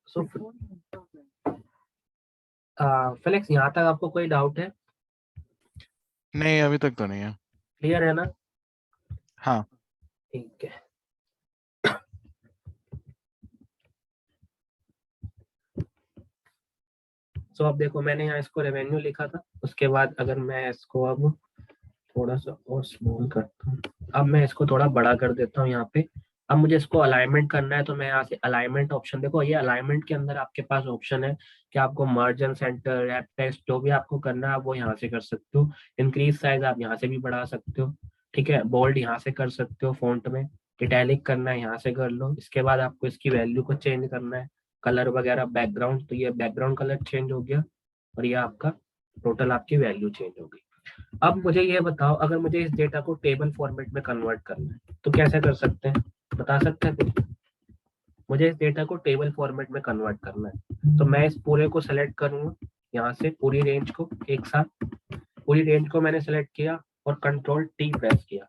सो flex, यहाँ तक आपको कोई डाउट है? नहीं, अभी तक तो नहीं है। क्लियर है ना? हाँ। ठीक है। सो अब देखो, मैंने यहाँ इसको रेवेन्यू लिखा था, उसके बाद अगर मैं इसको अब थोड़ा सा और स्मॉल करता हूँ, अब मैं इसको थोड़ा बड़ा कर देता हूँ यहाँ पे। अब मुझे इसको अलाइनमेंट करना है, तो मैं यहाँ से अलाइनमेंट ऑप्शन, देखो ये अलाइनमेंट के अंदर आपके पास ऑप्शन है कि आपको मार्जिन, सेंटर, रैप टेक्स्ट, जो भी आपको करना है आप वो यहाँ से कर सकते हो। इंक्रीज साइज आप यहाँ से भी बढ़ा सकते हो, ठीक है। बोल्ड यहाँ से कर सकते हो फॉन्ट में, इटैलिक करना है यहाँ से कर लो। इसके बाद आपको इसकी वैल्यू को चेंज करना है, कलर वगैरह, बैकग्राउंड, तो ये बैकग्राउंड कलर चेंज हो गया और ये आपका टोटल आपकी वैल्यू चेंज हो गई। अब मुझे ये बताओ, अगर मुझे इस डेटा को टेबल फॉर्मेट में कन्वर्ट करना है तो कैसे कर सकते हैं, बता सकते हैं कुछ? मुझे इस डेटा को टेबल फॉर्मेट में कन्वर्ट करना है, तो मैं इस पूरे को सेलेक्ट करूंगा, यहाँ से पूरी रेंज को एक साथ, पूरी रेंज को मैंने सेलेक्ट किया और कंट्रोल टी प्रेस किया।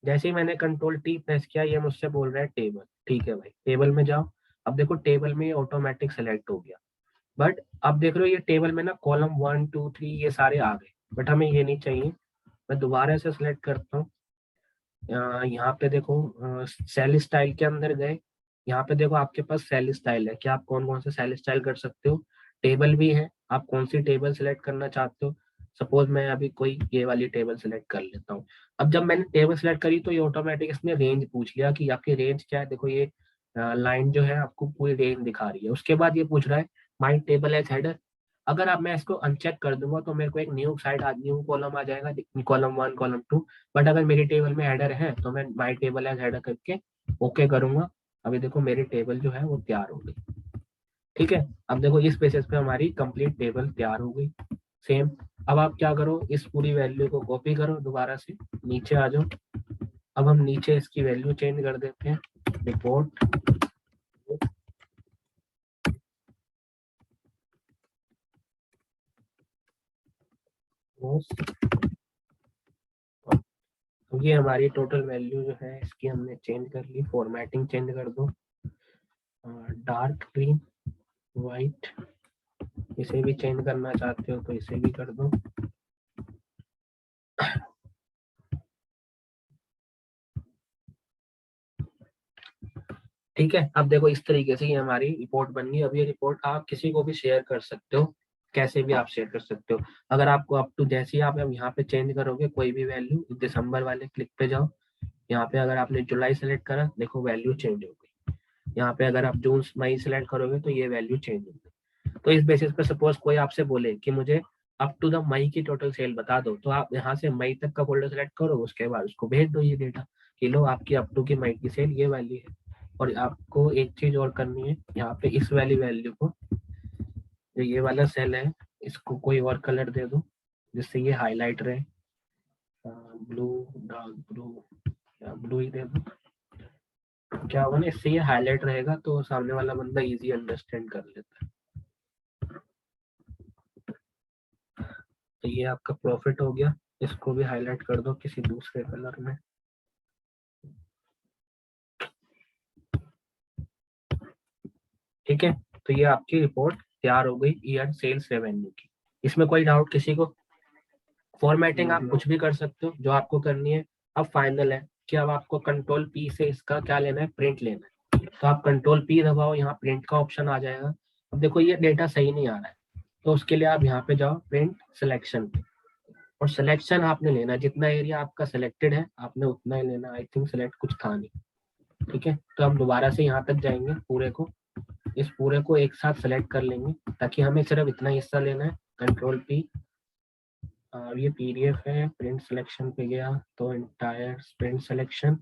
जैसे ही मैंने कंट्रोल टी प्रेस किया, ये मुझसे बोल रहा है टेबल। ठीक है भाई, टेबल में जाओ। अब देखो टेबल में ये ऑटोमेटिक सेलेक्ट हो गया, बट अब देख रहे हो ये टेबल में ना कॉलम 1 2 3 ये सारे आ गए, बट हमें ये नहीं चाहिए। मैं दोबारा से सिलेक्ट करता हूँ, यहाँ पे देखो सेल स्टाइल के अंदर गए, यहाँ पे देखो आपके पास सेल स्टाइल है कि आप कौन कौन से सेल स्टाइल कर सकते हो। टेबल भी है, आप कौन सी टेबल सिलेक्ट करना चाहते हो। सपोज मैं अभी कोई ये वाली टेबल सिलेक्ट कर लेता हूँ। अब जब मैंने टेबल सिलेक्ट करी तो ये ऑटोमेटिक इसने रेंज पूछ लिया कि आपकी रेंज क्या है। देखो ये लाइन जो है आपको पूरी रेंज दिखा रही है। उसके बाद ये पूछ रहा है माई टेबल एज हेडर। अगर आप मैं इसको अनचेक कर दूंगा तो मेरे को एक न्यू साइड, न्यू कॉलम आ जाएगा, कॉलम 1 कॉलम 2। बट अगर मेरी टेबल में हेडर है तो मैं माई टेबल एज हेडर करके ओके करूंगा। अभी देखो मेरी टेबल जो है वो तैयार हो गई, ठीक है। अब देखो इस बेसिस पे हमारी कंप्लीट टेबल तैयार हो गई। सेम, अब आप क्या करो, इस पूरी वैल्यू को कॉपी करो, दोबारा से नीचे आ जाओ। अब हम नीचे इसकी वैल्यू चेंज कर देते हैं, रिपोर्ट तो ये हमारी टोटल वैल्यू जो है इसकी हमने चेंज कर ली। फॉर्मेटिंग चेंज कर दो, डार्क ग्रीन, वाइट, इसे भी चेंज करना चाहते हो तो इसे भी कर दो। ठीक है, अब देखो इस तरीके से ये हमारी रिपोर्ट बन गई। अब ये रिपोर्ट आप किसी को भी शेयर कर सकते हो, कैसे भी आप शेयर कर सकते हो। अगर आपको अप टू, जैसे ही आप यहाँ पे चेंज करोगे कोई भी वैल्यू, दिसंबर वाले क्लिक पे जाओ, यहाँ पे अगर आपने जुलाई सेलेक्ट करा, देखो वैल्यू चेंज हो गई। यहाँ पे अगर आप जून मई सेलेक्ट करोगे तो ये वैल्यू चेंज हो गई। तो इस बेसिस पे सपोज कोई आपसे बोले कि मुझे अप टू द मई की टोटल सेल बता दो, तो आप यहाँ से मई तक का फोल्डर सेलेक्ट करो, उसके बाद उसको भेज दो ये डेटा कि लो आपकी अप टू की मई की सेल ये वाली है। और आपको एक चीज और करनी है, यहाँ पे इस वाली वैल्यू को, जो ये वाला सेल है, इसको कोई और कलर दे दो जिससे ये हाईलाइट रहे। ब्लू, डार्क ब्लू, या ब्लू ही दे दो। क्या होगा ना, इससे ये हाईलाइट रहेगा तो सामने वाला बंदा इजी अंडरस्टैंड कर लेता है। तो ये आपका प्रॉफिट हो गया, इसको भी हाईलाइट कर दो किसी दूसरे कलर में। ठीक है, तो ये आपकी रिपोर्ट तैयार हो गई ईयर सेल्स रेवेन्यू की। इसमें कोई डाउट किसी को? फॉर्मेटिंग आप कुछ भी कर सकते हो जो आपको करनी है। अब फाइनल है कि अब आपको कंट्रोल पी से इसका क्या लेना है, प्रिंट लेना है। तो आप कंट्रोल पी दबाओ, यहाँ प्रिंट का ऑप्शन आ जाएगा। अब देखो ये डेटा सही नहीं आ रहा है, तो उसके लिए आप यहाँ पे जाओ प्रिंट सिलेक्शन पे, और सिलेक्शन आपने लेना, जितना एरिया आपका सिलेक्टेड है आपने उतना ही लेना। आई थिंक सिलेक्ट कुछ था नहीं, ठीक है। तो हम दोबारा से यहाँ तक जाएंगे, पूरे को, इस पूरे को एक साथ सेलेक्ट कर लेंगे ताकि हमें सिर्फ इतना हिस्सा लेना है। कंट्रोल पी, ये पीडीएफ है, प्रिंट सिलेक्शन पे गया तो entire print selection,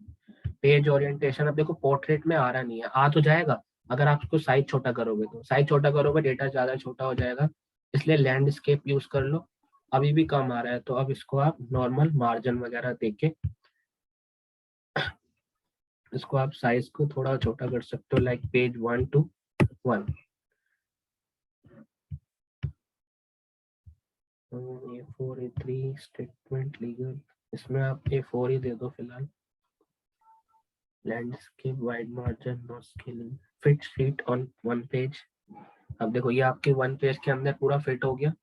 page orientation. अब देखो पोर्ट्रेट में आ रहा नहीं है, आ तो जाएगा अगर आप उसको साइज छोटा करोगे, तो साइज छोटा करोगे डेटा ज्यादा छोटा हो जाएगा, इसलिए लैंडस्केप यूज कर लो। अभी भी कम आ रहा है तो अब इसको आप नॉर्मल मार्जिन वगैरह देके इसको आप साइज को थोड़ा छोटा कर सकते हो, like page 1 to 1। A4 A3 statement legal, इसमें आप A4 ही दे दो फिलहाल। Landscape wide margin no scaling fit sheet on one page. अब देखो ये आपके वन पेज के अंदर पूरा फिट हो गया।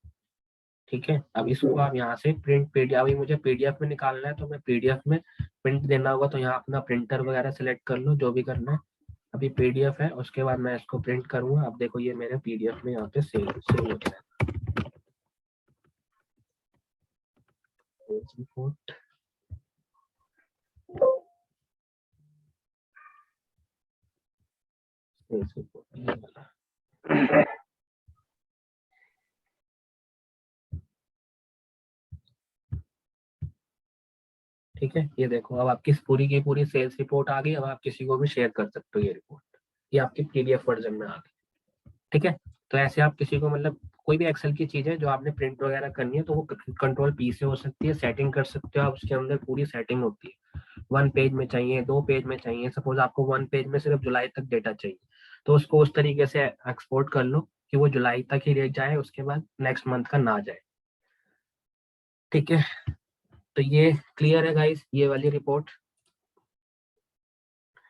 ठीक है, अब इसको आप यहाँ से प्रिंट पीडीएफ, अभी मुझे पीडीएफ में निकालना है तो मैं पीडीएफ में प्रिंट देना होगा, तो यहाँ अपना प्रिंटर वगैरह सेलेक्ट कर लो जो भी करना है। अभी पीडीएफ है, उसके बाद मैं इसको प्रिंट करूंगा। अब देखो ये मेरे पीडीएफ में यहाँ पे सेव हो जाएगा। रिपोर्ट ठीक है, ये देखो अब आपकी पूरी की पूरी सेल्स रिपोर्ट आ गई। अब आप किसी को भी शेयर कर सकते हो ये रिपोर्ट, ये आपकी पीडीएफ वर्जन में आ गई। ठीक है, तो ऐसे आप किसी को मतलब कोई भी एक्सेल की चीज है जो आपने प्रिंट वगैरह करनी है तो वो कंट्रोल पी से हो सकती है, सेटिंग कर सकते हो आप, उसके अंदर पूरी सेटिंग होती है। 1 पेज में चाहिए, 2 पेज में चाहिए, सपोज आपको 1 पेज में सिर्फ जुलाई तक डेटा चाहिए तो उसको उस तरीके से एक्सपोर्ट कर लो कि वो जुलाई तक ही रह जाए, उसके बाद नेक्स्ट मंथ का ना जाए। ठीक है, तो ये क्लियर है गाइस ये वाली रिपोर्ट।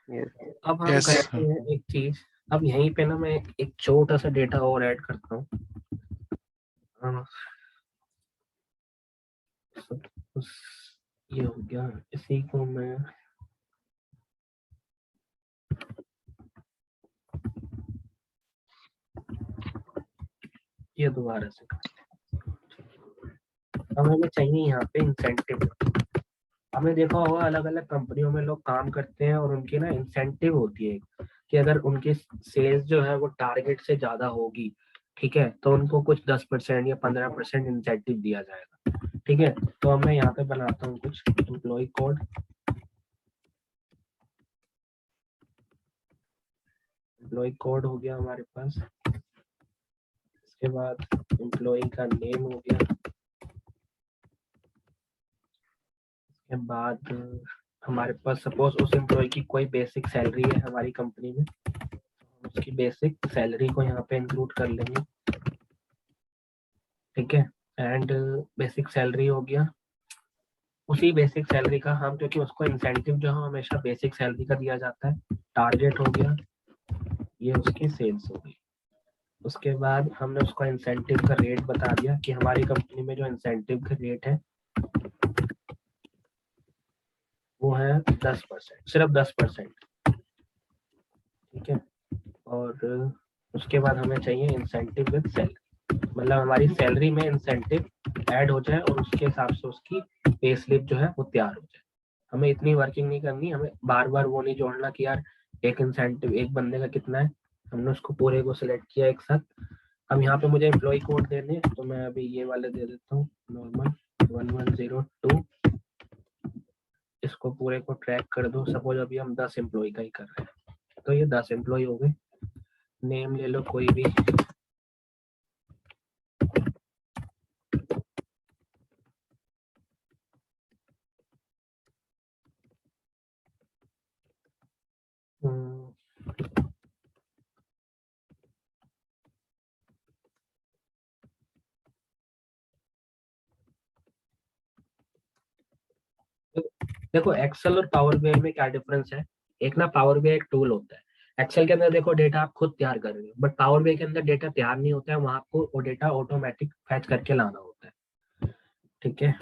अब हम यस करते हैं एक चीज, अब यहीं पे ना मैं एक छोटा सा डेटा और ऐड करता हूँ। ये हो गया, इसी को मैं ये दोबारा से अब हमें चाहिए यहाँ पे इंसेंटिव। हमें देखा होगा अलग अलग कंपनियों में लोग काम करते हैं और उनकी ना इंसेंटिव होती है कि अगर उनकी सेल्स जो है वो टारगेट से ज्यादा होगी, ठीक है, तो उनको कुछ 10% या 15% इंसेंटिव दिया जाएगा। ठीक है, तो अब मैं यहाँ पे बनाता हूँ कुछ एम्प्लॉय कोड। एम्प्लॉय कोड हो गया हमारे पास, इसके बाद एम्प्लॉय का नेम हो गया, इसके बाद हमारे पास सपोज उस एम्प्लॉय की कोई बेसिक सैलरी है हमारी कंपनी में, उसकी बेसिक सैलरी को यहाँ पे इंक्लूड कर लेंगे। ठीक है, एंड बेसिक सैलरी हो गया, उसी बेसिक सैलरी का हम, क्योंकि उसको इंसेंटिव जो है हमेशा बेसिक सैलरी का दिया जाता है। टारगेट हो गया, ये उसकी सेल्स हो गई। उसके बाद हमने उसको इंसेंटिव का रेट बता दिया कि हमारी कंपनी में जो इंसेंटिव का रेट है वो है 10%, सिर्फ 10%। ठीक है, और उसके बाद हमें चाहिए इंसेंटिव विद सैलरी, मतलब हमारी सैलरी में इंसेंटिव ऐड हो जाए और उसके हिसाब से उसकी पे स्लिप जो है वो तैयार हो जाए। हमें इतनी वर्किंग नहीं करनी, हमें बार बार वो नहीं जोड़ना कि यार एक इंसेंटिव एक बंदे का कितना है, हमने उसको पूरे को सिलेक्ट किया एक साथ। अब यहाँ पे मुझे एम्प्लॉय कोड देने, तो मैं अभी ये वाले दे देता हूँ, नॉर्मल 1102। इसको पूरे को ट्रैक कर दो, सपोज अभी हम 10 एम्प्लॉय का ही कर रहे हैं तो ये 10 एम्प्लॉय हो गए। नेम ले लो कोई भी, देखो एक्सेल और पावर बीआई में क्या डिफरेंस है। एक ना पावर बीआई एक टूल होता है, एक्सेल के अंदर देखो डेटा आप खुद तैयार कर रहे हो, बट पावर बीआई के अंदर डेटा तैयार नहीं होता है, वहां आपको वो डेटा ऑटोमेटिक फैच करके लाना होता है। ठीक है,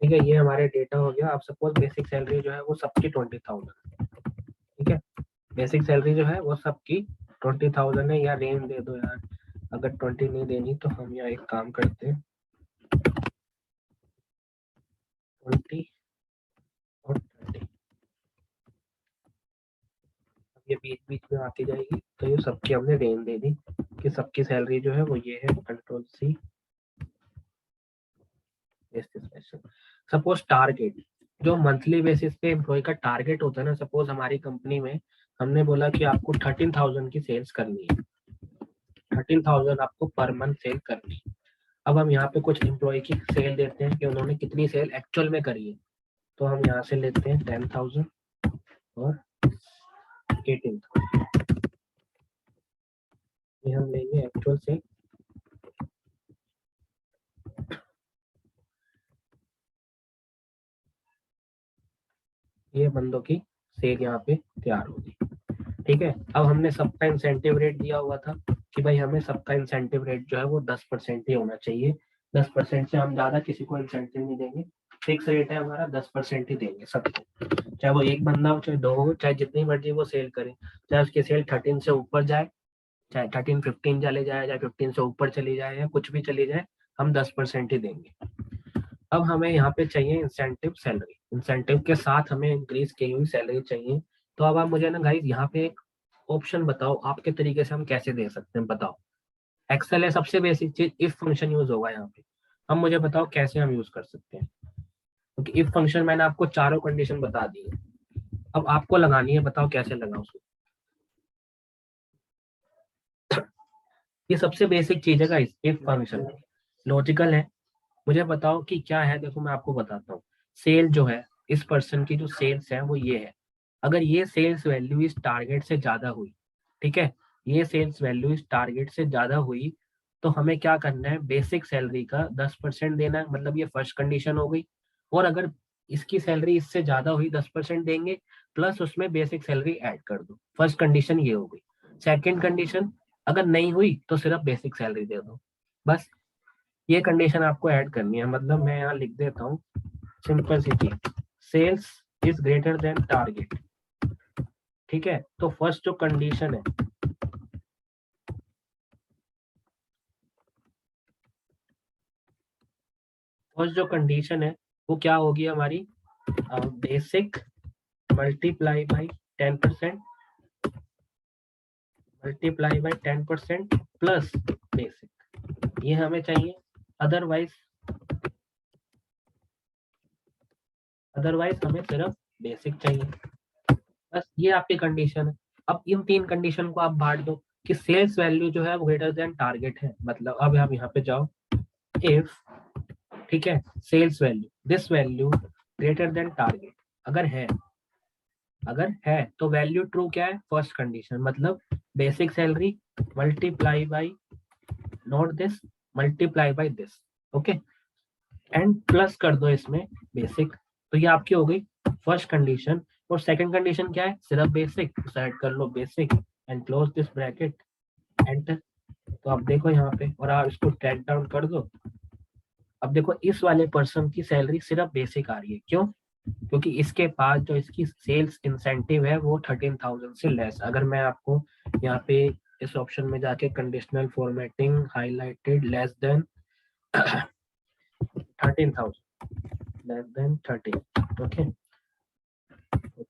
ठीक है, ये हमारे डेटा हो गया। अब सपोज बेसिक सैलरी जो है वो सबकी 20,000। ठीक है, बेसिक सैलरी जो है वो सबकी 20,000 है, या रेंज दे दो यार, अगर 20 नहीं देनी तो हम यहाँ एक काम करते हैं 20 और 30, ये बीच बीच में आती जाएगी। तो ये सबकी हमने रेंज दे दी कि सबकी सैलरी जो है वो ये है, कंट्रोल सी। सपोज टारगेट जो मंथली बेसिस पे एम्प्लॉय का टारगेट होता है ना, सपोज हमारी कंपनी में हमने बोला कि आपको 13,000 की सेल्स करनी है, 13,000 आपको पर मंथ सेल करनी है। अब हम यहाँ पे कुछ एम्प्लॉय की सेल देते हैं कि उन्होंने कितनी सेल एक्चुअल में करी है। तो हम यहाँ से लेते हैं 10,000 और 18,000, ये हम लेंगे एक्चुअल सेल। ये बंदों की सेल यहाँ पे तैयार होगी। ठीक है, अब हमने सबका इंसेंटिव रेट दिया हुआ था कि भाई हमें सबका इंसेंटिव रेट जो है वो 10% ही होना चाहिए। 10% से हम ज्यादा किसी को इंसेंटिव नहीं देंगे। फिक्स रेट है हमारा, 10% ही देंगे सबको, चाहे वो एक बंदा हो, चाहे दो हो, चाहे जितनी मर्जी वो सेल करे, चाहे उसकी सेल 13 से ऊपर जाए, चाहे 13-15 चले जाए, चाहे 15 से ऊपर चली जाए, या कुछ भी चली जाए, हम 10% ही देंगे। अब हमें यहाँ पे चाहिए इंसेंटिव सैलरी, इंसेंटिव के साथ हमें इंक्रीज की हुई सैलरी चाहिए। तो अब आप मुझे ना गाइस यहाँ पे एक ऑप्शन बताओ, आपके तरीके से हम कैसे दे सकते हैं, बताओ। एक्सेल है सबसे बेसिक चीज, इफ फंक्शन यूज होगा यहाँ पे। अब मुझे बताओ कैसे हम यूज कर सकते हैं, क्योंकि इफ फंक्शन मैंने आपको चारों कंडीशन बता दी है, अब आपको लगानी है, बताओ कैसे लगाओ उसको। ये सबसे बेसिक चीज है गाइस, इफ फंक्शन लॉजिकल है। मुझे बताओ कि क्या है, देखो मैं आपको बताता हूँ। सेल जो है, इस पर्सन की जो सेल्स है वो ये है। अगर ये सेल्स वैल्यू इस टारगेट से ज्यादा हुई, ठीक है, ये सेल्स वैल्यू इस टारगेट से ज्यादा हुई, तो हमें क्या करना है, बेसिक सैलरी का 10% देना है, मतलब ये फर्स्ट कंडीशन हो गई। और अगर इसकी सैलरी इससे ज्यादा हुई, 10% देंगे, प्लस उसमें बेसिक सैलरी ऐड कर दो। फर्स्ट कंडीशन ये हो गई। सेकेंड कंडीशन, अगर नहीं हुई तो सिर्फ बेसिक सैलरी दे दो, बस। ये कंडीशन आपको ऐड करनी है, मतलब मैं यहाँ लिख देता हूँ, सिंपल सी चीज, sales is greater than target. ठीक है, तो फर्स्ट जो कंडीशन है, फर्स्ट जो कंडीशन है वो क्या होगी हमारी, basic multiply by 10%, multiply by 10% plus basic, ये हमें चाहिए। अदरवाइज अदरवाइज हमें सिर्फ बेसिक चाहिए, बस। ये आपकी कंडीशन है। अब इन तीन कंडीशन को आप बांट दो कि सेल्स वैल्यू जो है वो ग्रेटर देन टारगेट है, मतलब अब आप यहाँ पे जाओ, इफ, ठीक है, sales value, this value greater than target, अगर है तो वैल्यू ट्रू क्या है, फर्स्ट कंडीशन, मतलब basic salary multiply by, note this, multiply by this, okay, and plus कर दो इसमें बेसिक। तो ये आपकी हो गई फर्स्ट कंडीशन। और सेकंड कंडीशन क्या है, सिर्फ बेसिक, तो ऐड कर लो basic and close this bracket, enter. तो आप देखो यहाँ पे, और आप इसको ट्रैक डाउन कर दो। अब देखो इस वाले पर्सन की सैलरी सिर्फ बेसिक आ रही है, क्यों, क्योंकि इसके पास जो इसकी सेल्स इंसेंटिव है वो 13,000 से लेस। अगर मैं आपको यहाँ पे इस ऑप्शन में जाके conditional formatting highlighted less than 13,000, less then 13, okay,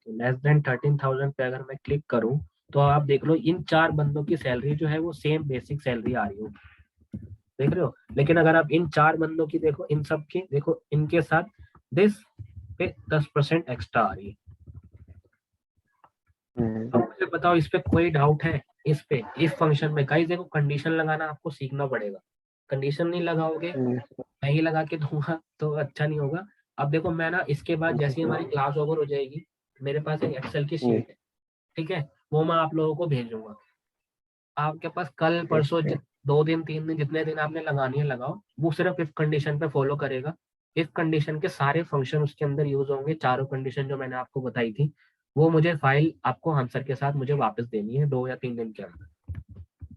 less than 13,000 पे अगर मैं क्लिक करूं, तो आप देख लो इन चार बंदों की सैलरी जो है वो सेम बेसिक सैलरी आ रही हो, देख रहे हो। लेकिन अगर आप इन चार बंदों की देखो, इन सब की देखो, इनके साथ दिस पे 10% एक्स्ट्रा आ रही है। अब मुझे बताओ इस पे कोई डाउट है, इस पे इफ फंक्शन में गाइस देखो, कंडीशन लगाना आपको सीखना पड़ेगा। कंडीशन नहीं लगाओगे, मैं ही लगा के दूंगा तो अच्छा नहीं होगा। अब देखो मैं ना इसके बाद जैसे ही हमारी क्लास ओवर हो जाएगी, मेरे पास एक एक्सेल की शीट है, ठीक है, वो मैं आप लोगों को भेजूंगा। आपके पास कल परसों 2 दिन 3 दिन जितने दिन आपने लगानी है लगाओ, वो सिर्फ इफ कंडीशन पे फॉलो करेगा। इफ कंडीशन के सारे फंक्शन उसके अंदर यूज होंगे, चारों कंडीशन जो मैंने आपको बताई थी। वो मुझे फाइल आपको आंसर के साथ मुझे वापस देनी है 2 या 3 दिन के अंदर,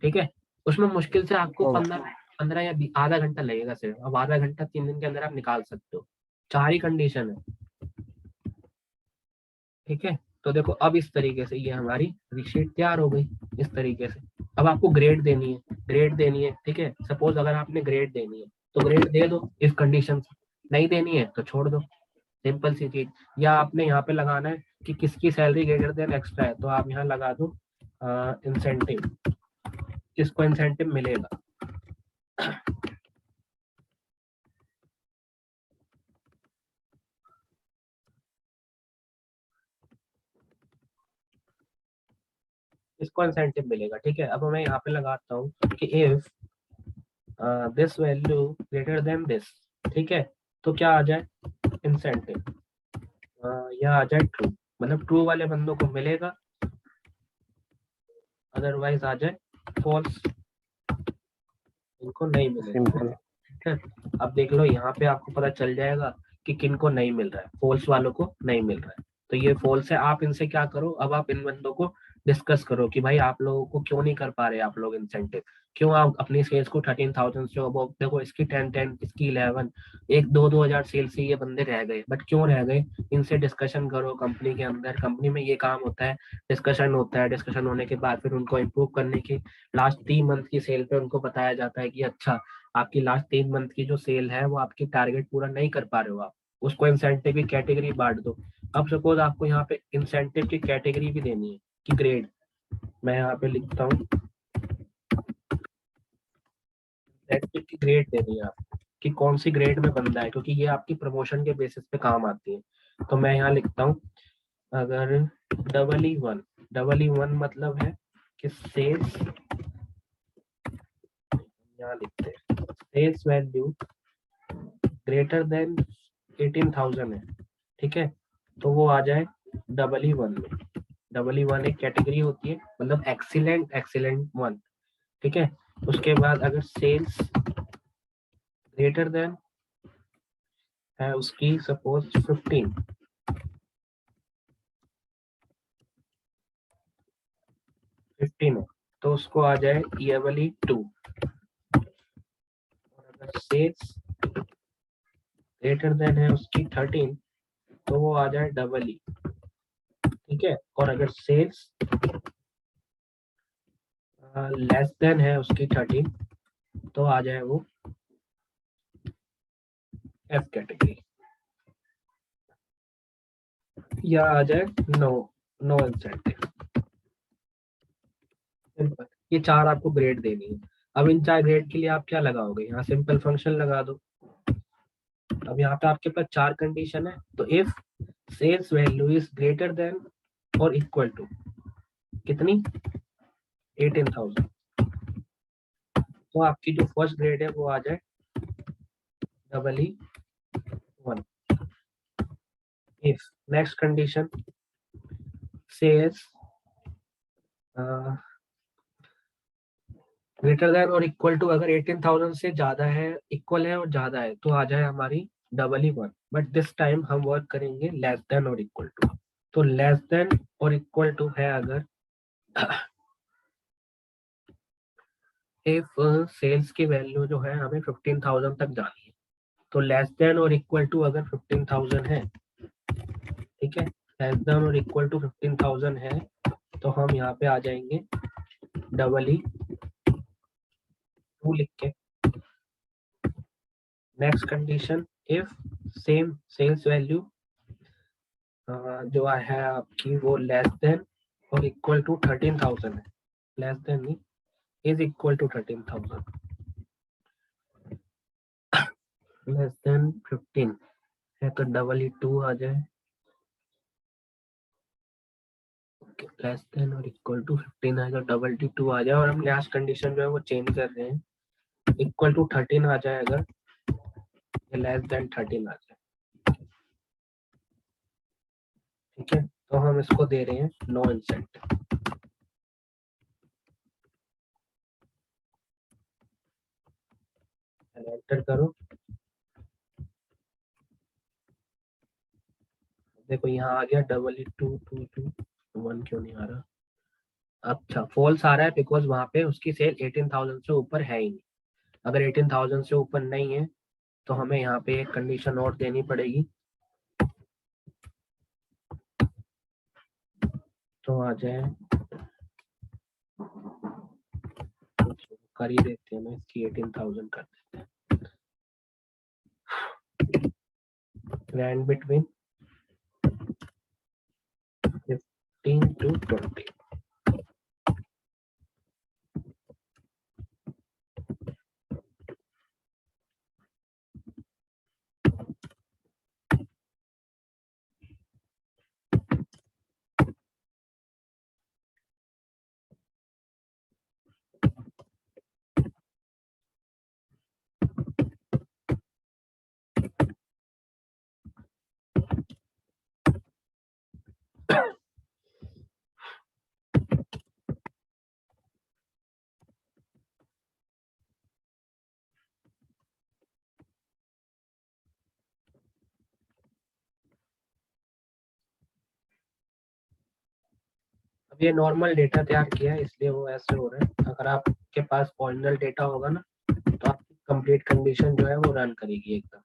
ठीक है। उसमें मुश्किल से आपको 15 या आधा घंटा लगेगा सिर्फ। अब आधा घंटा 3 दिन के अंदर आप निकाल सकते हो, चार ही कंडीशन है, ठीक है। तो देखो अब इस तरीके से ये हमारी शीट तैयार हो गई, इस तरीके से। अब आपको ग्रेड देनी है, ग्रेड देनी है, ठीक है। सपोज अगर आपने ग्रेड देनी है तो ग्रेड दे दो इस कंडीशन से, नहीं देनी है तो छोड़ दो, सिंपल सी चीज। या आपने यहाँ पे लगाना है कि किसकी सैलरी ग्रेटर देन एक्स्ट्रा है, तो आप यहाँ लगा दो इंसेंटिव, किसको इंसेंटिव मिलेगा। इसको इंसेंटिव मिलेगा, ठीक है। अब मैं यहाँ पे लगाता हूँ कि if this value greater then this, ठीक है, तो क्या आ जाए इंसेंटिव, यह आ जाए ट्रू, मतलब ट्रू वाले बंदों को मिलेगा, अदरवाइज आ जाए फॉल्स, इनको नहीं मिलेगा। सिंपल। ठीक है, अब देख लो यहाँ पे आपको पता चल जाएगा कि किन को नहीं मिल रहा है, फॉल्स वालों को नहीं मिल रहा है, तो ये फॉल्स है। आप इनसे क्या करो, अब आप इन बंदों को डिस्कस करो कि भाई आप लोगों को क्यों नहीं कर पा रहे आप लोग इंसेंटिव, क्यों आप अपनी सेल्स को 13,000 से अब देखो, इसकी 10 इसकी 11, एक 2-2 हजार सेल से ये बंदे रह गए, बट क्यों रह गए, इनसे डिस्कशन करो कंपनी के अंदर, कंपनी में ये काम होता है, डिस्कशन होता है, डिस्कशन होने के बाद फिर उनको इम्प्रूव करने की लास्ट 3 मंथ की सेल पे उनको बताया जाता है कि अच्छा आपकी लास्ट 3 मंथ की जो सेल है वो आपकी टारगेट पूरा नहीं कर पा रहे हो आप, उसको इंसेंटिव की कैटेगरी बांट दो। अब सपोज आपको यहाँ पे इंसेंटिव की कैटेगरी भी देनी है कि ग्रेड, मैं यहाँ पे लिखता हूँ इंसेंटिव की ग्रेड देनी है आपको कि कौन सी ग्रेड में बंदा है, क्योंकि ये आपकी प्रमोशन के बेसिस पे काम आती है। तो मैं यहाँ लिखता हूँ अगर EE1 मतलब है कि सेल्स, यहाँ लिखते हैं सेल्स वैल्यू ग्रेटर देन 18,000 है, ठीक है, तो वो आ जाए EE1 में। EE1 एक कैटेगरी होती है, मतलब एक्सीलेंट 1, ठीक है। उसके बाद अगर सेल्स ग्रेटर देन है उसकी सपोज 15 है, तो उसको आ जाए ये वाली 2। और अगर सेल्स ग्रेटर देन है उसकी 13, तो वो आ जाए EE, ठीक है। और अगर सेल्स लेस देन है उसकी 13, तो आ जाए वो F कैटेगरी, या आ जाए नो नो इंसेंटिव। सिंपल, ये 4 आपको ग्रेड देनी है। अब इन 4 ग्रेड के लिए आप क्या लगाओगे, यहाँ सिंपल फंक्शन लगा दो। अब यहाँ पे आपके पास 4 कंडीशन है, तो if sales value is greater than और इक्वल टू कितनी 18,000, तो आपकी जो फर्स्ट ग्रेड है वो आ जाए EE1। If next condition sales greater than और इक्वल टू, अगर 18,000 से ज्यादा है, इक्वल है और ज्यादा है, तो आ जाए हमारी EE1। बट दिस टाइम हम वर्क करेंगे लेस देन और इक्वल टू। तो लेस देन और इक्वल टू है अगर इफ सेल्स की वैल्यू जो है हमें 15,000 तक जानी है, तो लेस देन और इक्वल टू अगर 15,000 है, ठीक है, लेस देन और इक्वल टू 15,000 है, तो हम यहाँ पे आ जाएंगे EE2 लिख के। Next condition if same sales value जो है आपकी वो लेस देन और इक्वल टू 13,000 है, लेस देन नहीं, is equal to 13,000, less than 15 है तो EE2 आ जाए, लेस देन और इक्वल टू 15 आएगा, EE2 आ जाए। और हम लास्ट कंडीशन जो है वो चेंज कर रहे हैं, इक्वल टू 13 आ जाए अगर, लेस देन 13 आ जाए, ठीक है। तो हम इसको दे रहे हैं नो इंसेंटिव। एंटर करो, देखो यहाँ आ गया EE2 क्यों नहीं आ रहा, अच्छा फॉल्स आ रहा है बिकॉज वहां पे उसकी सेल 18,000 से ऊपर है ही नहीं। अगर 18,000 से ऊपर नहीं है तो हमें यहाँ पे एक कंडीशन और देनी पड़ेगी, तो आ जाए कर ही देते हैं ना, इसकी 18,000 कर देते हैं, रैंड बिटवीन 15 to 20। अब ये नॉर्मल डेटा तैयार किया है इसलिए वो ऐसे हो रहा है। अगर आपके पास ओरिजिनल डेटा होगा ना तो आपकी कंप्लीट कंडीशन जो है वो रन करेगी एकदम।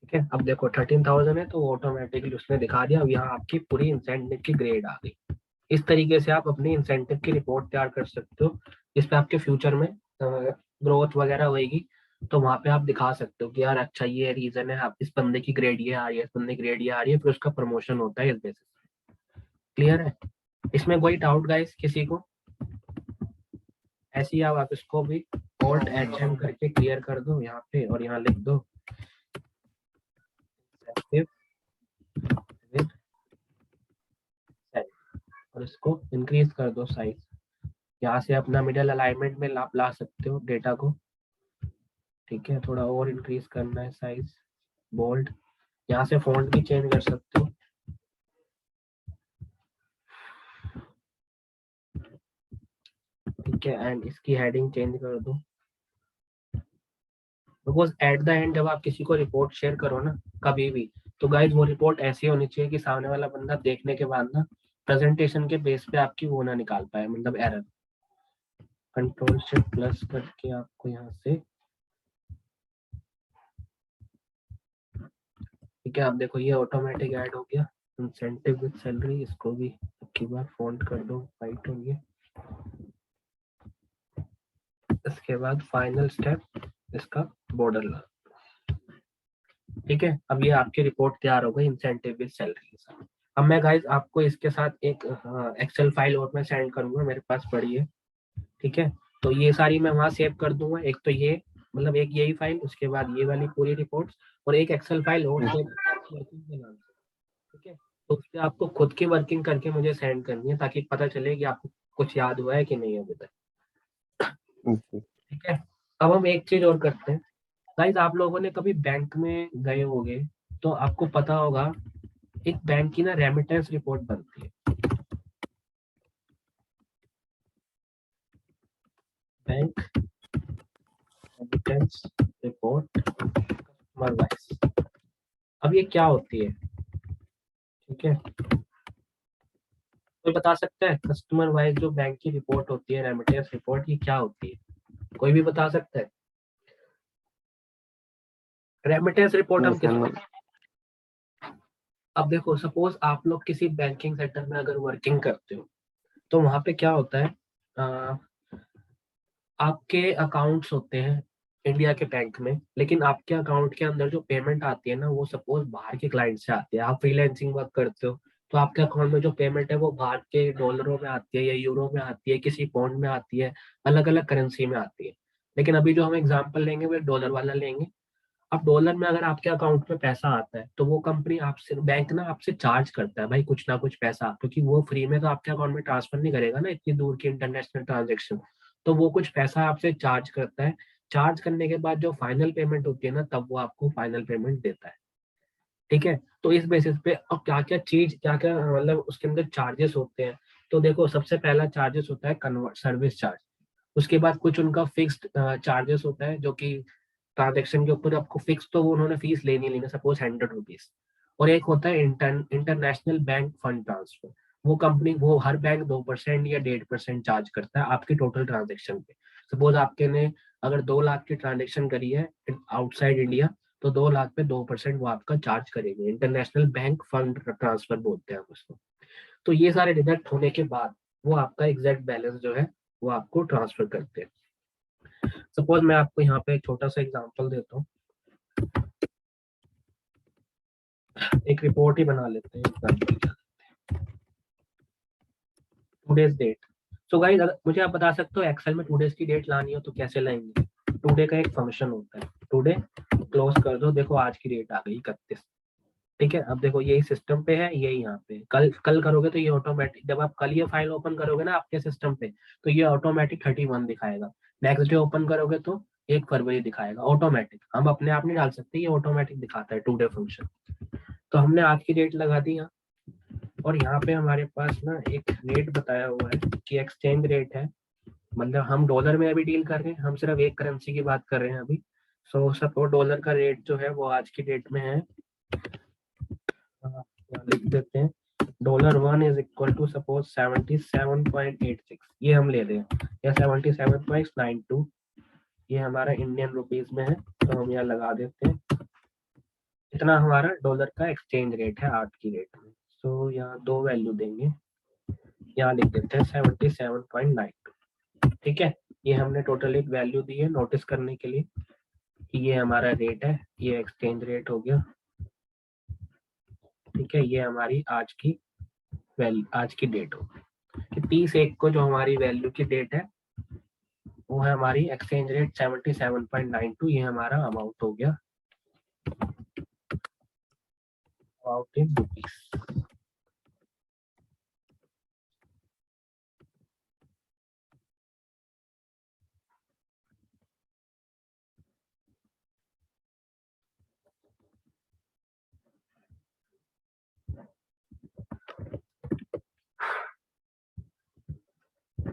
ठीक है, अब देखो 13,000 है तो ऑटोमेटिकली उसने दिखा दिया। अब यहाँ आपकी पूरी इंसेंटिव की ग्रेड आ गई। इस तरीके से आप अपनी इंसेंटिव की रिपोर्ट तैयार कर सकते हो जिसपे आपके फ्यूचर में ग्रोथ वगैरह होएगी। तो वहां पे आप दिखा सकते हो कि यार अच्छा ये रीजन है, आप इस बंदे की ग्रेड ये आ रही है, इस बंदे की ग्रेड ये आ रही है, फिर उसका प्रमोशन होता है इस बेसिस। क्लियर है? इसमें कोई डाउट गाइस किसी को? ऐसे ही आप इसको भी ऑल्ट एचएम करके क्लियर कर दो यहाँ पे और यहाँ लिख दो with और इसको इंक्रीज कर दो साइज। यहाँ से अपना मिडल अलाइनमेंट में आप ला सकते हो डेटा को। ठीक है, थोड़ा और इंक्रीज करना है साइज, बोल्ड। यहाँ से फॉन्ट भी चेंज कर सकते हो। ठीक है, एंड इसकी हेडिंग चेंज कर दो। बिकॉज एट द एंड जब आप किसी को रिपोर्ट शेयर करो ना कभी भी, तो गाइज वो रिपोर्ट ऐसी होनी चाहिए कि सामने वाला बंदा देखने के बाद ना प्रेजेंटेशन के बेस पे आपकी वो ना निकाल पाए, मतलब एरर। कंट्रोल शिफ्ट प्लस करके आपको यहाँ से, ठीक है, आप देखो ये ऑटोमेटिक ऐड हो गया इंसेंटिव विद सैलरी। इसको भी एक बार फॉन्ट कर दो वाइट हो गया। इसके बाद फाइनल स्टेप इसका बॉर्डर ला। ठीक है, अब ये आपकी रिपोर्ट तैयार हो गई इंसेंटिव विद सैलरी के साथ। अब मैं गाइज आपको इसके साथ एक एक्सेल फाइल और मैं सेंड करूंगा, मेरे पास पड़ी है। ठीक है, तो ये सारी मैं वहां सेव कर दूंगा। एक तो ये मतलब एक यही फाइल, उसके बाद ये वाली पूरी रिपोर्ट्स और एक एक्सेल फाइल और सेव वर्किंग के नाम से। ठीक है, तो उस पर आपको खुद की वर्किंग करके मुझे सेंड करनी है ताकि पता चले कि आपको कुछ याद हुआ है कि नहीं अभी तक। ठीक है, अब हम एक चीज और करते हैं गाइस। आप लोगों ने कभी बैंक में गए होंगे तो आपको पता होगा एक बैंक की ना रेमिटेंस रिपोर्ट बनती है। Bank remittance report customer wise. अब ये क्या होती है? ठीक है, कोई बता सकता है कस्टमर वाइज जो बैंक की रिपोर्ट होती है रेमिटेंस रिपोर्ट, ये क्या होती है? कोई भी बता सकता है? रेमिटेंस रिपोर्ट हम किसको, अब देखो सपोज आप लोग किसी बैंकिंग सेक्टर में अगर वर्किंग करते हो तो वहां पे क्या होता है, आपके अकाउंट्स होते हैं इंडिया के बैंक में, लेकिन आपके अकाउंट के अंदर जो पेमेंट आती है ना वो सपोज बाहर के क्लाइंट से आती है। आप फ्रीलैंसिंग वर्क करते हो तो आपके अकाउंट में जो पेमेंट है वो बाहर के डॉलरों में आती है या यूरो में आती है, किसी पौंड में आती है, अलग अलग करेंसी में आती है। लेकिन अभी जो हम एग्जाम्पल लेंगे वो डॉलर वाला लेंगे। अब डॉलर में अगर आपके अकाउंट में पैसा आता है तो वो कंपनी आपसे, बैंक ना आपसे चार्ज करता है भाई कुछ ना कुछ पैसा, क्योंकि वो फ्री में तो आपके अकाउंट में ट्रांसफर नहीं करेगा ना इतनी दूर की इंटरनेशनल ट्रांजेक्शन। तो वो कुछ पैसा आपसे चार्ज करता है। चार्ज करने के बाद जो फाइनल पेमेंट होती है ना तब वो आपको फाइनल पेमेंट देता है। ठीक है, तो इस बेसिस पे अब क्या क्या चीज, क्या क्या मतलब उसके अंदर चार्जेस होते हैं। तो देखो सबसे पहला चार्जेस होता है कन्वर्ट सर्विस चार्ज। उसके बाद कुछ उनका फिक्स्ड चार्जेस होता है जो कि ट्रांजेक्शन के ऊपर आपको फिक्स, तो वो उन्होंने फीस लेनी लेनी, सपोज 100 रुपीज। और एक होता है इंटरनेशनल बैंक फंड ट्रांसफर। वो कंपनी, वो हर बैंक 2% या 1.5% चार्ज करता है आपकी टोटल ट्रांजेक्शन पे। सपोज आपके ने अगर 2 लाख की ट्रांजेक्शन करी है आउटसाइड इंडिया, तो 2 लाख पे 2% वो आपका चार्ज करेंगे। इंटरनेशनल बैंक फंड ट्रांसफर बोलते हैं हम उसको। तो ये सारे डिडक्ट होने के बाद वो आपका एग्जैक्ट बैलेंस जो है वो आपको ट्रांसफर करते हैं। सपोज मैं आपको यहाँ पे एक छोटा सा एग्जांपल देता हूँ, एक रिपोर्ट ही बना लेते हैं। Today's date. सो गाइस मुझे आप बता सकते हो एक्सेल में टूडेज की डेट लानी हो तो कैसे लाएंगे? टुडे का एक फंक्शन होता है, टुडे क्लोज कर दो, देखो आज की डेट आ गई 31। ठीक है, अब देखो यही सिस्टम पे है, यही यहाँ पे। कल कल करोगे तो ये ऑटोमेटिक, जब आप कल ये फाइल ओपन करोगे ना आपके सिस्टम पे तो ये ऑटोमेटिक 31 दिखाएगा। नेक्स्ट डे ओपन करोगे तो 1 फरवरी दिखाएगा ऑटोमेटिक, हम अपने आप नहीं डाल सकते, ये ऑटोमेटिक दिखाता है टुडे फंक्शन। तो हमने आज की डेट लगा दी यहाँ, और यहाँ पे हमारे पास ना एक रेट बताया हुआ है कि एक्सचेंज रेट है, मतलब हम डॉलर में अभी डील कर रहे हैं, हम सिर्फ एक करेंसी की बात कर रहे हैं अभी। सो सपोज डॉलर का रेट जो है वो आज की डेट में है, यहाँ लिख देते हैं, $1 इज इक्वल टू सपोज 77.86, ये हम ले रहे हैं, या 77.92, ये हमारा इंडियन रुपीज में है, तो हम यहाँ लगा देते हैं, इतना हमारा डॉलर का एक्सचेंज रेट है आज की डेट में। सो यहाँ 2 वैल्यू देंगे, यहाँ लिख देते हैं 77.92, ठीक है। ये हमने टोटल एक वैल्यू दी है नोटिस करने के लिए कि ये हमारा रेट है, ये एक्सचेंज रेट हो गया, ठीक है। ये हमारी आज की डेट हो कि 30/1 को जो हमारी वैल्यू की डेट है वो है हमारी एक्सचेंज रेट 77.92, ये हमारा अमाउंट हो गया, अमाउंट इन रुपीस।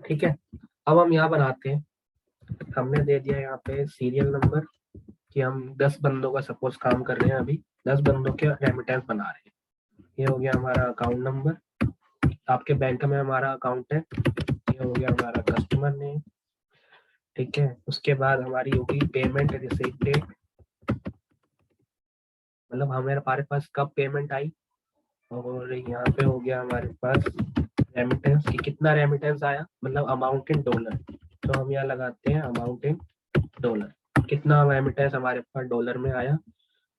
ठीक है, अब हम यहाँ बनाते हैं, हमने दे दिया यहाँ पे सीरियल नंबर कि हम 10 बंदों का सपोज काम कर रहे हैं, अभी 10 बंदों के रेमिटेंस बना रहे हैं। ये हो गया हमारा अकाउंट नंबर, आपके बैंक में हमारा अकाउंट है, ये हो गया हमारा कस्टमर नेम, ठीक है। उसके बाद हमारी होगी पेमेंट रिसीव डेट, मतलब हमारे पास कब पेमेंट आई, और यहाँ पे हो गया हमारे पास रेमिटेंस कि कितना रेमिटेंस आया, मतलब अमाउंट इन डॉलर, तो हम यहाँ लगाते हैं अमाउंट इन डॉलर, कितना रेमिटेंस हमारे पास डॉलर में आया।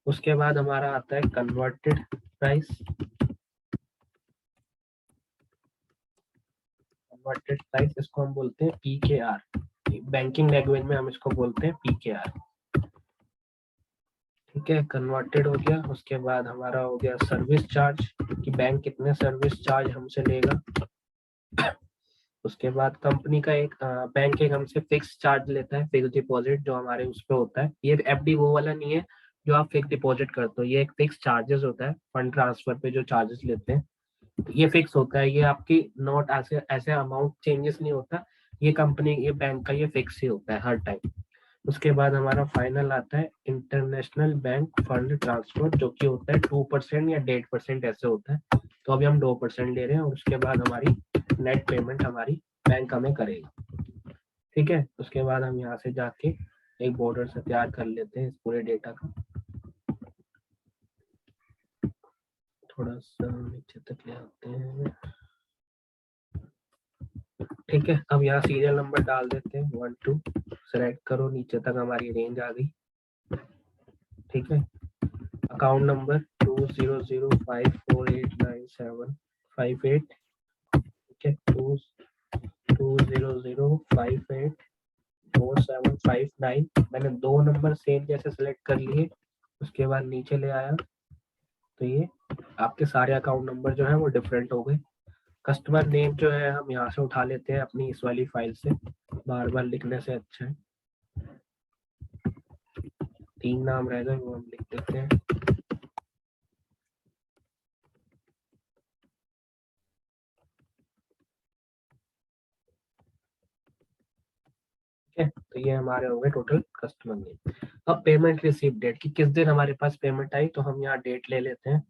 उसके बाद हमारा आता है कन्वर्टेड प्राइस, इसको हम बोलते हैं PKR, बैंकिंग लैंग्वेज में हम इसको बोलते हैं PKR, ठीक है। कन्वर्टेड हो गया, उसके बाद हमारा हो गया सर्विस चार्ज कि बैंक कितने सर्विस चार्ज हमसे लेगा। उसके बाद कंपनी का एक बैंक एक हमसे फिक्स चार्ज लेता है, फिक्स डिपॉजिट जो हमारे उस पर होता है, ये FD वो वाला नहीं है जो आप फिक्स डिपॉजिट करते हो, ये एक फिक्स चार्जेस होता है, फंड ट्रांसफर पे जो चार्जेस लेते हैं ये फिक्स होता है, ये आपकी नोट ऐसे ऐसे अमाउंट चेंजेस नहीं होता, ये कंपनी ये बैंक का ये फिक्स ही होता है हर टाइम। उसके बाद हमारा फाइनल आता है इंटरनेशनल बैंक फंड ट्रांसफर, जो कि होता है 2% या 1.5% ऐसे होता है, तो अभी हम 2% ले रहे हैं, और उसके बाद हमारी नेट पेमेंट हमारी बैंक हमें करेगा, ठीक है। उसके बाद हम यहाँ से जाके एक बॉर्डर से तैयार कर लेते हैं इस पूरे डेटा का, थोड़ा सा नीचे तक ले आते हैं, ठीक है। अब यहाँ सीरियल नंबर डाल देते हैं 1 2, सेलेक्ट करो, नीचे तक हमारी रेंज आ गई, ठीक है। अकाउंट नंबर 2005489758, ठीक है, 2005847479, मैंने 2 नंबर सेम जैसे सेलेक्ट कर लिए, उसके बाद नीचे ले आया, तो ये आपके सारे अकाउंट नंबर जो है वो डिफरेंट हो गए। कस्टमर नेम जो है हम यहाँ से उठा लेते हैं अपनी इस वाली फाइल से, बार बार लिखने से अच्छा है, 3 नाम रह गए वो हम लिख देते हैं, ठीक है। तो ये हमारे हो गए टोटल कस्टमर नेम। अब पेमेंट रिसीव डेट कि किस दिन हमारे पास पेमेंट आई, तो हम यहाँ डेट ले लेते हैं,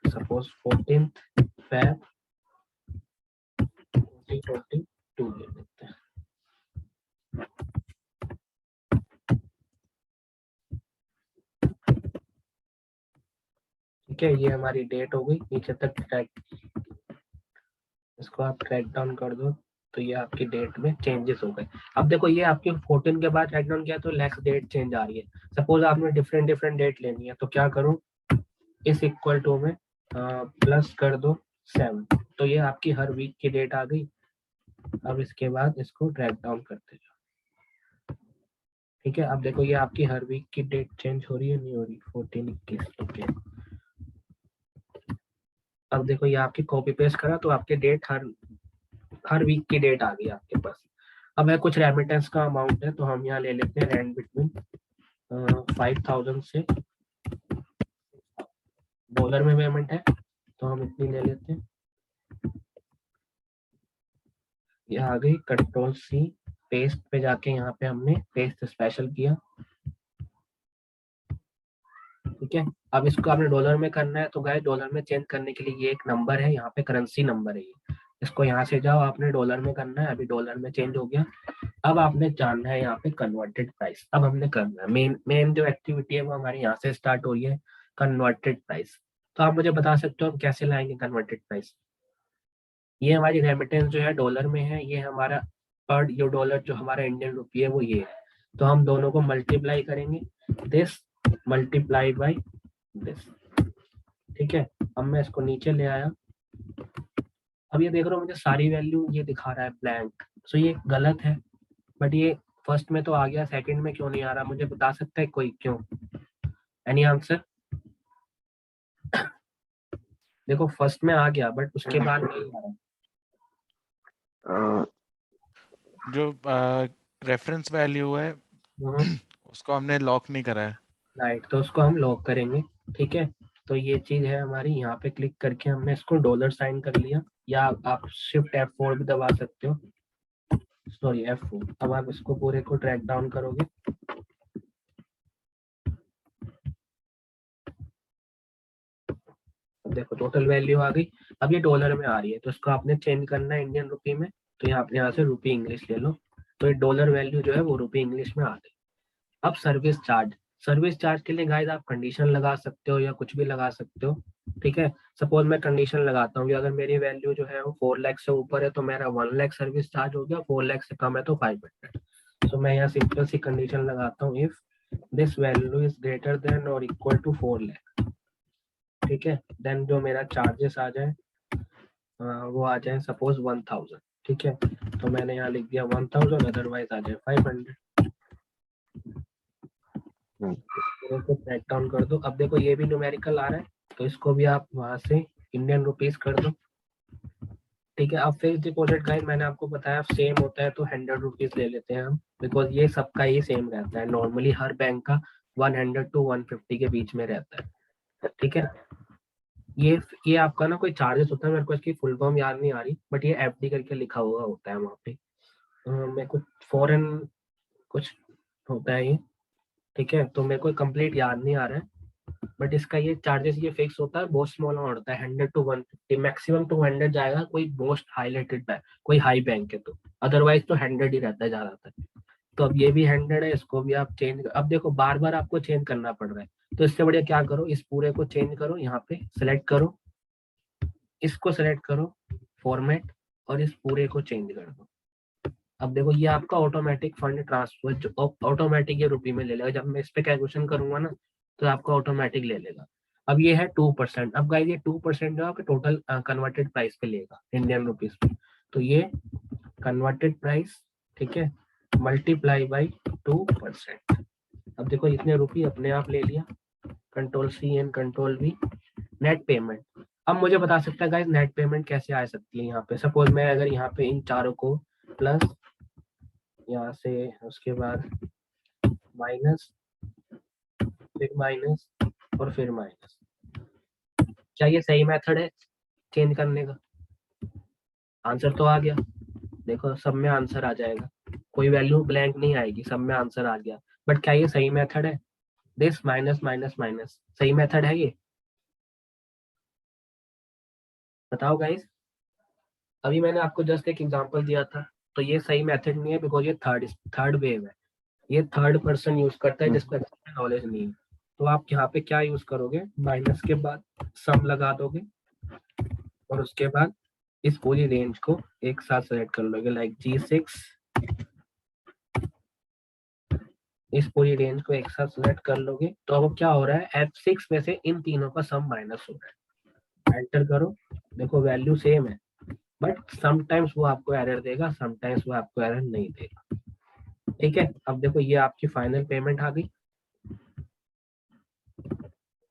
सपोज 14 Feb 2022 ले लेते हैं, ठीक है। ये हमारी डेट हो गई, नीचे तक ट्रैक, इसको आप ट्रैक डाउन कर दो, तो ये आपकी डेट में चेंजेस हो गए। अब देखो ये आपके 14 के बाद ट्रैक डाउन किया तो लेस डेट चेंज आ रही है, सपोज आपने डिफरेंट डेट लेनी है, तो क्या करूँ, इस इक्वल टू में प्लस कर दो 7, तो ये आपकी हर वीक की डेट आ गई। अब इसके बाद इसको ड्रैग डाउन करते जाओ, ठीक है। अब देखो ये आपकी हर वीक की डेट चेंज हो रही है, नहीं हो रही, 14 21, ओके। अब देखो ये आपकी कॉपी पेस्ट करा तो आपके डेट हर वीक की डेट आ गई आपके पास। अब है कुछ रेमिटेंस का अमाउंट है, तो हम यहाँ ले लेते हैं रैंड बिटवीन 5000 से, डॉलर में पेमेंट है तो हम इतनी ले लेते हैं। ये आ गई, कंट्रोल सी, पेस्ट पे जाके यहाँ पे हमने पेस्ट स्पेशल किया, ठीक है। अब इसको आपने डॉलर में करना है, तो गाइस डॉलर में चेंज करने के लिए ये एक नंबर है, यहाँ पे करेंसी नंबर है ये, इसको यहाँ से जाओ, आपने डॉलर में करना है, अभी डॉलर में चेंज हो गया। अब आपने जानना है यहाँ पे कन्वर्टेड प्राइस, अब हमने करना है मेन मेन जो एक्टिविटी है वो हमारी यहाँ से स्टार्ट हो रही है, कन्वर्टेड प्राइस। तो आप मुझे बता सकते हो हम कैसे लाएंगे कन्वर्टेड प्राइस। ये हमारी रेमिटेंस जो है डॉलर में है, ये हमारा पर जो डॉलर जो हमारा इंडियन रुपी है वो ये है, तो हम दोनों को मल्टीप्लाई करेंगे, दिस मल्टीप्लाई बाई दिस, ठीक है। अब मैं इसको नीचे ले आया, अब ये देख रहा हूँ मुझे सारी वैल्यू ये दिखा रहा है ब्लैंक, सो ये गलत है, बट ये फर्स्ट में तो आ गया, सेकंड में क्यों नहीं आ रहा, मुझे बता सकता है कोई क्यों? Any answer? देखो फर्स्ट में आ गया बट उसके बाद नहीं आ रहा। जो रेफरेंस वैल्यू है उसको हमने लॉक नहीं करा है। राइट, तो उसको हम लॉक करेंगे, ठीक है। तो ये चीज है हमारी, यहाँ पे क्लिक करके हमने इसको डॉलर साइन कर लिया, या आप शिफ्ट F4 भी दबा सकते हो, सॉरी F4। अब आप इसको पूरे को ट्रैक डाउन करोगे, देखो टोटल वैल्यू आ गई। अब ये डॉलर में आ रही है, तो इसको आपने चेंज करना है इंडियन रुपी में, तो यहाँ से रुपी इंग्लिश ले लो, तो ये डॉलर वैल्यू जो है वो रुपी इंग्लिश में आ गई। अब सर्विस चार्ज, सर्विस चार्ज के लिए गाइस आप कंडीशन लगा सकते हो या कुछ भी लगा सकते हो, ठीक है। सपोज मैं कंडीशन लगाता हूँ कि अगर मेरी वैल्यू जो है वो 4 लाख से ऊपर है तो मेरा 1 लाख सर्विस चार्ज हो गया, 4 लाख से कम है तो 500। तो मैं यहाँ सिंपल सी कंडीशन लगाता हूँ, if this value is greater than और इक्वल टू 4 लाख, ठीक है, देन जो मेरा चार्जेस आ जाए वो आ जाए सपोज 1000, ठीक है। तो मैंने यहाँ लिख दिया 1000, अदरवाइज आ जाए 500, को ब्रेक डाउन कर दो। अब देखो ये भी न्यूमेरिकल आ रहा है, तो इसको भी आप वहां से इंडियन रुपीस कर दो, ठीक है। अब फिक्स डिपॉजिट गाइस मैंने आपको बताया सेम होता है, तो 100 रुपीज ले लेते हैं हम, बिकॉज ये सबका ही सेम रहता है, नॉर्मली हर बैंक का 100 to 150 के बीच में रहता है, ठीक है। ये आपका ना कोई चार्जेस होता है, मेरे को इसकी फुल फॉर्म याद नहीं आ रही, बट ये FD करके लिखा हुआ होता है वहाँ पे, मेरे को फॉरेन कुछ होता है ये, ठीक है। तो मेरे को कंप्लीट याद नहीं आ रहा है, बट इसका ये चार्जेस ये फिक्स होता है, बहुत स्मॉल अमाउंट होता है, 100 to 150, मैक्सिमम 200 जाएगा कोई मोस्ट हाईलाइटेड बैंक, कोई हाई बैंक है तो, अदरवाइज तो 100 ही रहता है ज्यादातर। तो अब ये भी 100 है, इसको भी आप चेंज, अब देखो बार बार आपको चेंज करना पड़ रहा है, तो इससे बढ़िया क्या करो, इस पूरे को चेंज करो, यहाँ पे सिलेक्ट करो, इसको सिलेक्ट करो फॉर्मेट, और इस पूरे को चेंज कर दो। अब देखो ये आपका ऑटोमेटिक फंड ट्रांसफर जो ऑटोमेटिक ये रुपये में ले लेगा, जब मैं इस पे कैलकुलेशन करूंगा ना तो आपका ऑटोमेटिक ले लेगा। अब ये है 2%, अब गाइस ये 2% जो आपके टोटल कन्वर्टेड प्राइस पे लेगा इंडियन रुपीज पे, तो ये कन्वर्टेड प्राइस, ठीक है, मल्टीप्लाई बाई 2%। अब देखो इतने रुपये अपने आप ले लिया, control C and control V, net payment. अब मुझे बता सकता है गाइस नेट पेमेंट कैसे आ सकती है यहाँ पे, सपोज मैं अगर यहाँ पे इन चारों को प्लस, यहाँ से उसके बाद माइनस, फिर माइनस और फिर माइनस, क्या ये सही मेथड है चेंज करने का? आंसर तो आ गया, देखो सब में आंसर आ जाएगा, कोई वैल्यू ब्लैंक नहीं आएगी, सब में आंसर आ गया, बट क्या ये सही मेथड है? दिस माइनस माइनस माइनस सही मेथड है ये? बताओ गाइस। अभी मैंने आपको जस्ट एक एग्जांपल दिया था, तो ये सही मेथड नहीं है, बिकॉज ये थर्ड वेव है, ये थर्ड पर्सन यूज करता है जिसको नॉलेज नहीं है। तो आप यहाँ पे क्या यूज करोगे, माइनस के बाद सम लगा दोगे, और उसके बाद इस पूरी रेंज को एक साथ सेलेक्ट कर लोगे, लाइक G6, इस पूरी रेंज को एक साथ सेलेक्ट कर लोगे। तो अब क्या हो रहा है, F6 में से इन तीनों का सम माइनस हो रहा है, एंटर करो, देखो वैल्यू सेम है, बट समटाइम्स वो आपको एरर देगा, समटाइम्स वो आपको एरर नहीं देगा, ठीक है। अब देखो ये आपकी फाइनल पेमेंट आ गई,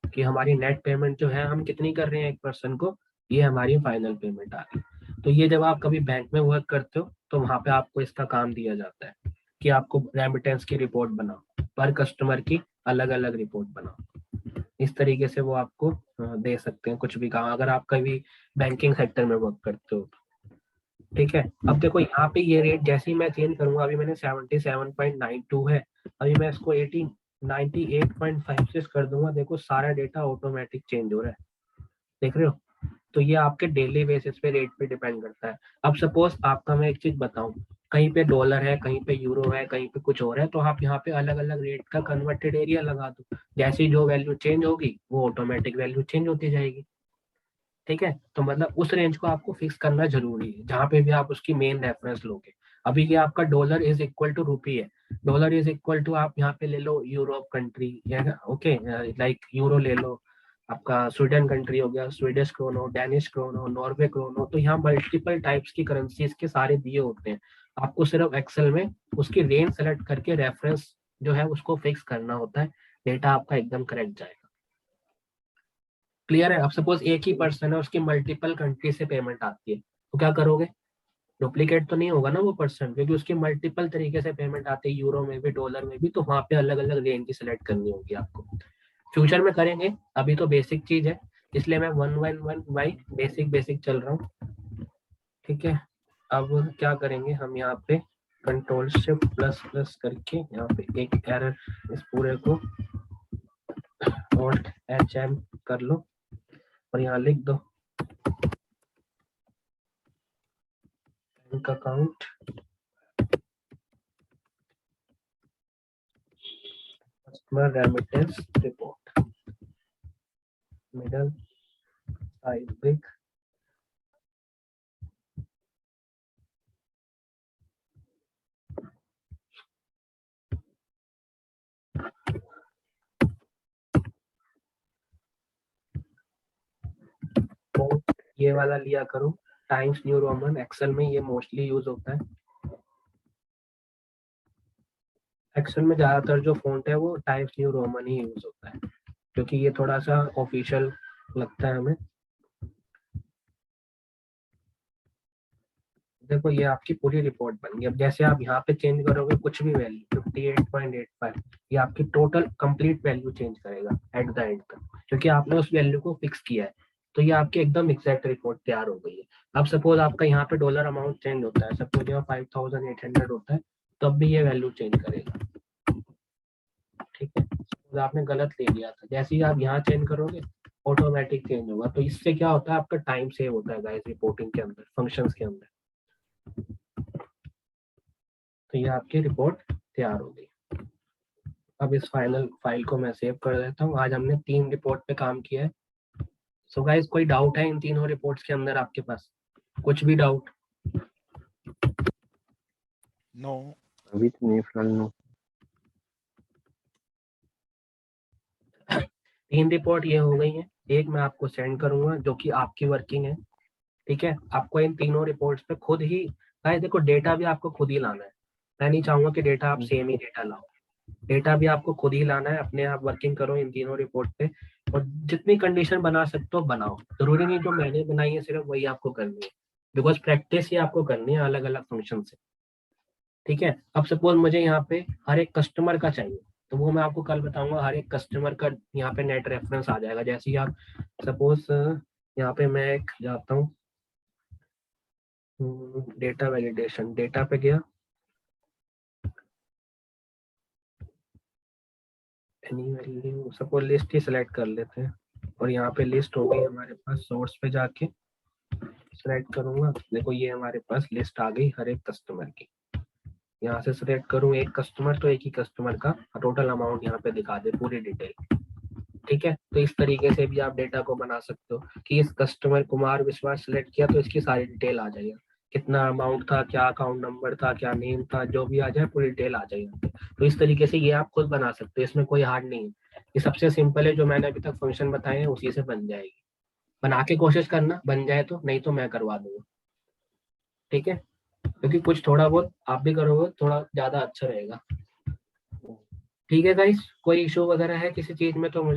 कि हमारी नेट पेमेंट जो है हम कितनी कर रहे हैं एक पर्सन को, ये हमारी फाइनल पेमेंट आ गई। तो ये जब आप कभी बैंक में वर्क करते हो तो वहां पे आपको इसका काम दिया जाता है कि आपको रेमिटेंस की रिपोर्ट बनाओ, पर कस्टमर की अलग अलग रिपोर्ट बनाओ। इस तरीके से वो आपको दे सकते हैं कुछ भी काम, अगर आप कभी बैंकिंग सेक्टर में वर्क करते हो। ठीक है, अब देखो यहाँ पे ये रेट जैसे ही मैं चेंज करूंगा, अभी मैंने 77.92 है, अभी मैं इसको 98.56 कर दूंगा, देखो सारा डेटा ऑटोमेटिक चेंज हो रहा है, देख रहे हो। तो ये आपके डेली बेसिस पे रेट पे डिपेंड करता है। अब सपोज आपका मैं एक चीज बताऊं, कहीं पे डॉलर है, कहीं पे यूरो है, कहीं पे कुछ और है, तो आप यहाँ पे अलग अलग रेट का कन्वर्टेड एरिया लगा दो, जैसी जो वैल्यू चेंज होगी वो ऑटोमेटिक वैल्यू चेंज होती जाएगी। ठीक है, तो मतलब उस रेंज को आपको फिक्स करना जरूरी है जहां पे भी आप उसकी मेन रेफरेंस लोगे। अभी ये आपका डॉलर इज इक्वल टू रूपी है, डॉलर इज इक्वल टू आप यहाँ पे ले लो Europe country, okay, like euro ले लो, आपका स्वीडन कंट्री हो गया, Swedish krona, Danish krone, Norway krone, तो यहाँ मल्टीपल टाइप्स की करेंसीज के सारे दिए होते हैं। आपको सिर्फ एक्सेल में उसकी रेंज सेलेक्ट करके रेफरेंस जो है उसको फिक्स करना होता है, डेटा आपका एकदम करेक्ट जाएगा। क्लियर है। अब सपोज एक ही पर्सन है, उसकी मल्टीपल कंट्री से पेमेंट आती है, तो क्या करोगे, डुप्लीकेट तो नहीं होगा ना वो पर्सन, क्योंकि उसकी मल्टीपल तरीके से पेमेंट आती है, यूरो में भी डॉलर में भी, तो वहां पे अलग अलग रेंज की सिलेक्ट करनी होगी आपको। फ्यूचर में करेंगे, अभी तो बेसिक चीज है, इसलिए मैं 1 बाई बेसिक बेसिक चल रहा हूँ। ठीक है, अब क्या करेंगे हम यहाँ पे कंट्रोल शिफ्ट प्लस प्लस करके यहाँ पे एक एरर इस पूरे को Alt HM कर लो और यहाँ लिख दो bank account customer remittance report, middle size big, ये वाला लिया करो टाइम्स न्यू रोमन, एक्सेल में ये मोस्टली यूज होता है। एक्सेल में ज्यादातर जो फॉन्ट है वो टाइम्स न्यू रोमन ही यूज होता है, क्योंकि ये थोड़ा सा ऑफिशियल लगता है हमें। देखो ये आपकी पूरी रिपोर्ट बन गई। अब जैसे आप यहाँ पे चेंज करोगे कुछ भी वैल्यू 58.85, ये आपकी टोटल कंप्लीट वैल्यू चेंज करेगा एट द एंड तक, क्योंकि आपने उस वैल्यू को फिक्स किया है। तो ये आपकी एकदम एग्जैक्ट रिपोर्ट तैयार हो गई है। अब सपोज आपका यहाँ पे डॉलर अमाउंट चेंज होता है, सपोज यहाँ 5800 होता है, तब भी ये वैल्यू चेंज करेगा। ठीक है, तो आपने गलत ले लिया था, जैसे ही आप यहाँ चेंज करोगे ऑटोमेटिक चेंज होगा। तो इससे क्या होता है, आपका टाइम सेव होता है गाइस रिपोर्टिंग के अंदर, फंक्शंस के अंदर। तो ये आपकी रिपोर्ट तैयार हो गई। अब इस फाइनल फाइल को मैं सेव कर देता हूँ। आज हमने 3 रिपोर्ट पे काम किया है। सो गाइस कोई डाउट है इन तीनों रिपोर्ट्स के अंदर आपके पास, कुछ भी डाउट? नो, अभी तो नहीं फिलहाल नो। 3 रिपोर्ट ये हो गई है, एक मैं आपको सेंड करूंगा जो कि आपकी वर्किंग है। ठीक है, आपको इन तीनों रिपोर्ट्स पे खुद ही गाइस देखो डेटा भी आपको खुद ही लाना है। मैं नहीं चाहूंगा कि डेटा आप सेम ही डेटा लाओ, डेटा भी आपको खुद ही लाना है, अपने आप वर्किंग करो इन तीनों रिपोर्ट पे, और जितनी कंडीशन बना सकते हो बनाओ। जरूरी नहीं जो मैंने बनाई है सिर्फ वही आपको करनी है, बिकॉज प्रैक्टिस ही आपको करनी है अलग अलग फंक्शन से। ठीक है, अब सपोज मुझे यहाँ पे हर एक कस्टमर का चाहिए, तो वो मैं आपको कल बताऊंगा। हर एक कस्टमर का यहाँ पे नेट रेफरेंस आ जाएगा। जैसे ही आप सपोज यहाँ पे मैं एक जाता हूँ डेटा वैलिडेशन, डेटा पे गया, सपोज लिस्ट ही सिलेक्ट कर लेते हैं, और यहाँ पे लिस्ट हो गई हमारे पास। सोर्स पे जाके सिलेक्ट करूंगा, देखो ये हमारे पास लिस्ट आ गई हर एक कस्टमर की। यहाँ से सिलेक्ट करूँ एक कस्टमर, तो एक ही कस्टमर का टोटल अमाउंट यहाँ पे दिखा दे पूरी डिटेल। ठीक है, तो इस तरीके से भी आप डेटा को बना सकते हो कि इस कस्टमर कुमार विश्वास सिलेक्ट किया तो इसकी सारी डिटेल आ जाएगी, कितना अमाउंट था, क्या अकाउंट नंबर था, क्या नेम था, जो भी आ जाए पूरी डिटेल आ जाएगी। तो इस तरीके से ये आप खुद बना सकते हो, इसमें कोई हार्ड नहीं है। ये सबसे सिंपल है, जो मैंने अभी तक फंक्शन बताए हैं उसी से बन जाएगी। बना के कोशिश करना, बन जाए तो, नहीं तो मैं करवा दूंगा। ठीक है, क्योंकि कुछ थोड़ा बहुत आप भी करोगे थोड़ा ज्यादा अच्छा रहेगा। ठीक है गाइस, कोई इशू वगैरह है किसी चीज में तो मुझे